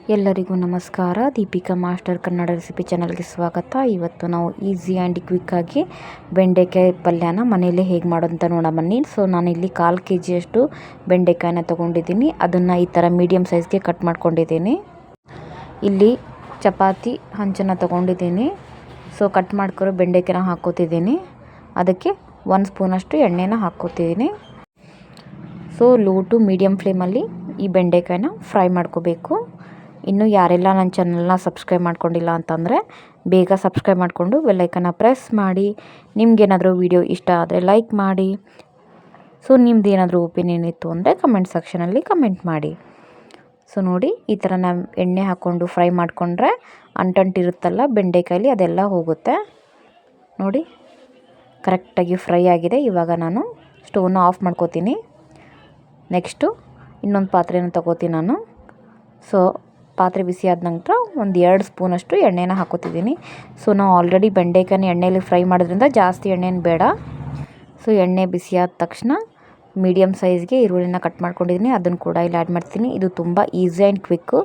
ಎಲ್ಲರಿಗೂ ನಮಸ್ಕಾರ. Deepika master Kannada recipe ಚಾನಲ್ಗೆ ಸ್ವಾಗತ. ಇವತ್ತು ನಾವು ಈಸಿ ಆ್ಯಂಡ್ ಕ್ವಿಕ್ಕಾಗಿ ಬೆಂಡೆಕಾಯಿ ಪಲ್ಯನ ಮನೆಯಲ್ಲೇ ಹೇಗೆ ಮಾಡೋದಂತ ನೋಡೋ ಬನ್ನಿ. ನಾನಿಲ್ಲಿ 1/4 kg ಬೆಂಡೆಕಾಯಿನ ತೊಗೊಂಡಿದ್ದೀನಿ. ಅದನ್ನು ಈ ಥರ ಮೀಡಿಯಮ್ ಸೈಜ್ಗೆ ಕಟ್ ಮಾಡ್ಕೊಂಡಿದ್ದೀನಿ. ಇಲ್ಲಿ ಚಪಾತಿ ಹಂಚನ್ನು ತೊಗೊಂಡಿದ್ದೀನಿ. ಕಟ್ ಮಾಡ್ಕೊರೋ ಬೆಂಡೆಕಾಯಿನ ಹಾಕ್ಕೋತಿದ್ದೀನಿ. ಅದಕ್ಕೆ 1 ಸ್ಪೂನಷ್ಟು ಎಣ್ಣೆನ ಹಾಕ್ಕೋತಿದ್ದೀನಿ. ಲೋ ಟು ಮೀಡಿಯಮ್ ಫ್ಲೇಮಲ್ಲಿ ಈ ಬೆಂಡೆಕಾಯಿನ ಫ್ರೈ ಮಾಡ್ಕೋಬೇಕು. ಇನ್ನು ಯಾರೆಲ್ಲ ನನ್ನ ಚಾನಲ್ನ ಸಬ್ಸ್ಕ್ರೈಬ್ ಮಾಡ್ಕೊಂಡಿಲ್ಲ ಅಂತಂದರೆ ಬೇಗ ಸಬ್ಸ್ಕ್ರೈಬ್ ಮಾಡಿಕೊಂಡು ಬೆಲ್ಲೈಕನ್ನ ಪ್ರೆಸ್ ಮಾಡಿ. ನಿಮಗೇನಾದರೂ ವಿಡಿಯೋ ಇಷ್ಟ ಆದರೆ ಲೈಕ್ ಮಾಡಿ. ನಿಮ್ದು ಏನಾದರೂ ಒಪಿನಿಯನ್ ಇತ್ತು ಅಂದರೆ ಕಮೆಂಟ್ ಸೆಕ್ಷನಲ್ಲಿ ಕಮೆಂಟ್ ಮಾಡಿ. ನೋಡಿ, ಈ ಥರ ನಾವು ಎಣ್ಣೆ ಹಾಕ್ಕೊಂಡು ಫ್ರೈ ಮಾಡಿಕೊಂಡ್ರೆ ಅಂಟಂಟಿರುತ್ತಲ್ಲ ಬೆಂಡೆಕಾಯಲ್ಲಿ ಅದೆಲ್ಲ ಹೋಗುತ್ತೆ. ನೋಡಿ, ಕರೆಕ್ಟಾಗಿ ಫ್ರೈ ಆಗಿದೆ. ಇವಾಗ ನಾನು ಸ್ಟವ್ನ ಆಫ್ ಮಾಡ್ಕೋತೀನಿ. ನೆಕ್ಸ್ಟು ಇನ್ನೊಂದು ಪಾತ್ರೆನ ತಗೋತೀನಿ ನಾನು. ಪಾತ್ರೆ ಬಿಸಿ ಆದ ನಂತರ ಒಂದು 2 ಸ್ಪೂನಷ್ಟು ಎಣ್ಣೆನ ಹಾಕೋತಿದ್ದೀನಿ. ನಾವು ಆಲ್ರೆಡಿ ಬೆಂಡೆಕಾಯಿನ ಎಣ್ಣೆಯಲ್ಲಿ ಫ್ರೈ ಮಾಡೋದ್ರಿಂದ ಜಾಸ್ತಿ ಎಣ್ಣೆನ ಬೇಡ. ಎಣ್ಣೆ ಬಿಸಿ ಆದ ತಕ್ಷಣ ಮೀಡಿಯಮ್ ಸೈಜ್ಗೆ ಈರುಳ್ಳಿನ ಕಟ್ ಮಾಡ್ಕೊಂಡಿದ್ದೀನಿ. ಅದನ್ನು ಕೂಡ ಇಲ್ಲಿ ಆ್ಯಡ್ ಮಾಡ್ತೀನಿ. ಇದು ತುಂಬ ಈಸಿ ಆ್ಯಂಡ್ ಕ್ವಿಕ್ಕು.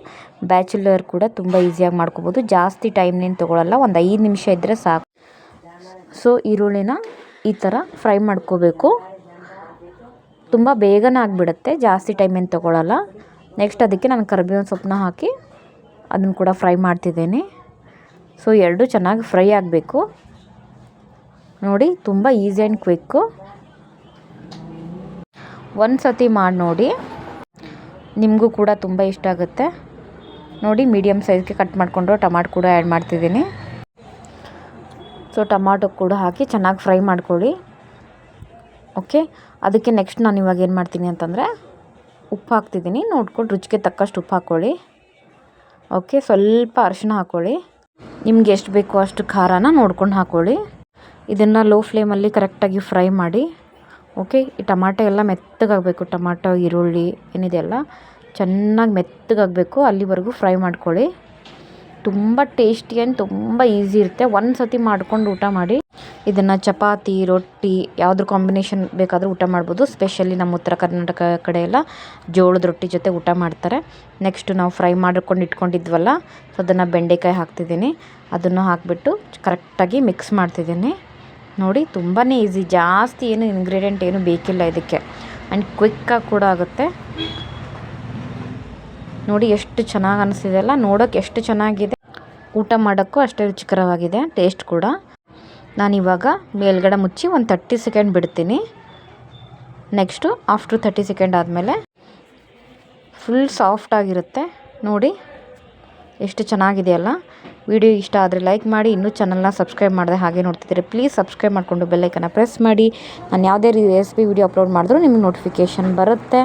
ಬ್ಯಾಚುಲರ್ ಕೂಡ ತುಂಬ ಈಸಿಯಾಗಿ ಮಾಡ್ಕೋಬೋದು. ಜಾಸ್ತಿ ಟೈಮ್ನೇನು ತೊಗೊಳ್ಳಲ್ಲ, ಒಂದು 5 ನಿಮಿಷ ಇದ್ದರೆ ಸಾಕು. ಈರುಳ್ಳಿನ ಈ ಥರ ಫ್ರೈ ಮಾಡ್ಕೋಬೇಕು. ತುಂಬ ಬೇಗನೆ ಆಗಿಬಿಡುತ್ತೆ, ಜಾಸ್ತಿ ಟೈಮ್ ಏನು ತೊಗೊಳ್ಳಲ್ಲ. ನೆಕ್ಸ್ಟ್ ಅದಕ್ಕೆ ನಾನು ಕರಿಬೇವಿನ ಸೊಪ್ಪನ್ನ ಹಾಕಿ ಅದನ್ನು ಕೂಡ ಫ್ರೈ ಮಾಡ್ತಿದ್ದೀನಿ. ಎರಡು ಚೆನ್ನಾಗಿ ಫ್ರೈ ಆಗಬೇಕು. ನೋಡಿ, ತುಂಬ ಈಸಿ ಆ್ಯಂಡ್ ಕ್ವಿಕ್ಕು. ಒಂದು ಸತಿ ಮಾಡಿ ನೋಡಿ, ನಿಮಗೂ ಕೂಡ ತುಂಬ ಇಷ್ಟ ಆಗುತ್ತೆ. ನೋಡಿ, ಮೀಡಿಯಮ್ ಸೈಜ್ಗೆ ಕಟ್ ಮಾಡಿಕೊಂಡು ಟೊಮಾಟೊ ಕೂಡ ಆ್ಯಡ್ ಮಾಡ್ತಿದ್ದೀನಿ. ಟೊಮಾಟೊ ಕೂಡ ಹಾಕಿ ಚೆನ್ನಾಗಿ ಫ್ರೈ ಮಾಡ್ಕೊಳ್ಳಿ. ಓಕೆ, ಅದಕ್ಕೆ ನೆಕ್ಸ್ಟ್ ನಾನು ಇವಾಗ ಏನು ಮಾಡ್ತೀನಿ ಅಂತಂದರೆ ಉಪ್ಪು ಹಾಕ್ತಿದ್ದೀನಿ. ನೋಡ್ಕೊಂಡು ರುಚಿಗೆ ತಕ್ಕಷ್ಟು ಉಪ್ಪು ಹಾಕ್ಕೊಳ್ಳಿ. ಓಕೆ, ಸ್ವಲ್ಪ ಅರಿಶಿನ ಹಾಕ್ಕೊಳ್ಳಿ. ನಿಮ್ಗೆ ಎಷ್ಟು ಬೇಕೋ ಅಷ್ಟು ಖಾರನ ನೋಡ್ಕೊಂಡು ಹಾಕ್ಕೊಳ್ಳಿ. ಇದನ್ನು ಲೋ ಫ್ಲೇಮಲ್ಲಿ ಕರೆಕ್ಟಾಗಿ ಫ್ರೈ ಮಾಡಿ. ಓಕೆ, ಈ ಟೊಮಾಟೊ ಎಲ್ಲ ಮೆತ್ತಗಾಗಬೇಕು. ಟೊಮಾಟೊ ಈರುಳ್ಳಿ ಏನಿದೆಯಲ್ಲ ಚೆನ್ನಾಗಿ ಮೆತ್ತಗಾಗಬೇಕು. ಅಲ್ಲಿವರೆಗೂ ಫ್ರೈ ಮಾಡ್ಕೊಳ್ಳಿ. ತುಂಬ ಟೇಸ್ಟಿ ಆ್ಯಂಡ್ ತುಂಬ ಈಸಿ ಇರುತ್ತೆ. ಒಂದು ಸತಿ ಮಾಡ್ಕೊಂಡು ಊಟ ಮಾಡಿ. ಇದನ್ನು ಚಪಾತಿ, ರೊಟ್ಟಿ ಯಾವುದ್ರ ಕಾಂಬಿನೇಷನ್ ಬೇಕಾದರೂ ಊಟ ಮಾಡ್ಬೋದು. ಸ್ಪೆಷಲಿ ನಮ್ಮ ಉತ್ತರ ಕರ್ನಾಟಕ ಕಡೆ ಎಲ್ಲ ಜೋಳದ ರೊಟ್ಟಿ ಜೊತೆ ಊಟ ಮಾಡ್ತಾರೆ. ನೆಕ್ಸ್ಟು ನಾವು ಫ್ರೈ ಮಾಡ್ಕೊಂಡು ಇಟ್ಕೊಂಡಿದ್ವಲ್ಲ, ಅದನ್ನು ಬೆಂಡೆಕಾಯಿ ಹಾಕ್ತಿದ್ದೀನಿ. ಅದನ್ನು ಹಾಕಿಬಿಟ್ಟು ಕರೆಕ್ಟಾಗಿ ಮಿಕ್ಸ್ ಮಾಡ್ತಿದ್ದೀನಿ. ನೋಡಿ, ತುಂಬಾ ಈಸಿ. ಜಾಸ್ತಿ ಏನು ಇಂಗ್ರೀಡಿಯೆಂಟ್ ಏನು ಬೇಕಿಲ್ಲ ಇದಕ್ಕೆ. ಆ್ಯಂಡ್ ಕ್ವಿಕ್ಕಾಗಿ ಕೂಡ ಆಗುತ್ತೆ. ನೋಡಿ, ಎಷ್ಟು ಚೆನ್ನಾಗಿ ಅನಿಸ್ತಿದೆಯಲ್ಲ, ನೋಡೋಕ್ಕೆ ಎಷ್ಟು ಚೆನ್ನಾಗಿದೆ. ಊಟ ಮಾಡೋಕ್ಕೂ ಅಷ್ಟೇ ರುಚಿಕರವಾಗಿದೆ, ಟೇಸ್ಟ್ ಕೂಡ. ನಾನಿವಾಗ ಮೇಲ್ಗಡೆ ಮುಚ್ಚಿ ಒಂದು 30 ಸೆಕೆಂಡ್ ಬಿಡ್ತೀನಿ. ನೆಕ್ಸ್ಟು ಆಫ್ಟ್ರ್ 30 ಸೆಕೆಂಡ್ ಆದಮೇಲೆ ಫುಲ್ ಸಾಫ್ಟಾಗಿರುತ್ತೆ. ನೋಡಿ, ಎಷ್ಟು ಚೆನ್ನಾಗಿದೆಯಲ್ಲ. ವಿಡಿಯೋ ಇಷ್ಟ ಆದರೆ ಲೈಕ್ ಮಾಡಿ. ಇನ್ನೂ ಚಾನಲ್ನ ಸಬ್ಸ್ಕ್ರೈಬ್ ಮಾಡಿದೆ ಹಾಗೆ ನೋಡ್ತಿದ್ದೀರಿ, ಪ್ಲೀಸ್ ಸಬ್ಸ್ಕ್ರೈಬ್ ಮಾಡಿಕೊಂಡು ಬೆಲ್ಲೈಕನ್ನ ಪ್ರೆಸ್ ಮಾಡಿ. ನಾನು ಯಾವುದೇ ರೆಸಿಪಿ ವಿಡಿಯೋ ಅಪ್ಲೋಡ್ ಮಾಡಿದ್ರೂ ನಿಮಗೆ ನೋಟಿಫಿಕೇಷನ್ ಬರುತ್ತೆ.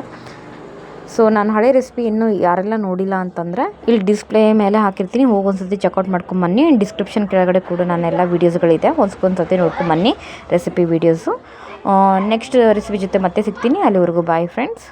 ನಾನು ಹಳೆ ರೆಸಿಪಿ ಇನ್ನೂ ಯಾರೆಲ್ಲ ನೋಡಿಲ್ಲ ಅಂತಂದರೆ ಇಲ್ಲಿ ಡಿಸ್ಪ್ಲೇ ಮೇಲೆ ಹಾಕಿರ್ತೀನಿ, ಹೋಗಿ ಒಂದು ಸತಿ ಚೆಕ್ಔಟ್ ಮಾಡ್ಕೊಂಬನ್ನಿ. ಡಿಸ್ಕ್ರಿಪ್ಷನ್ ಕೆಳಗಡೆ ಕೂಡ ನಾನೆಲ್ಲ ವೀಡಿಯೋಸ್ಗಳಿದೆ, ಒಂದು ಸತಿ ನೋಡ್ಕೊಂಬನ್ನಿ ರೆಸಿಪಿ ವೀಡಿಯೋಸು. ನೆಕ್ಸ್ಟ್ ರೆಸಿಪಿ ಜೊತೆ ಮತ್ತೆ ಸಿಗ್ತೀನಿ. ಅಲ್ಲಿವರೆಗೂ ಬಾಯ್ ಫ್ರೆಂಡ್ಸ್.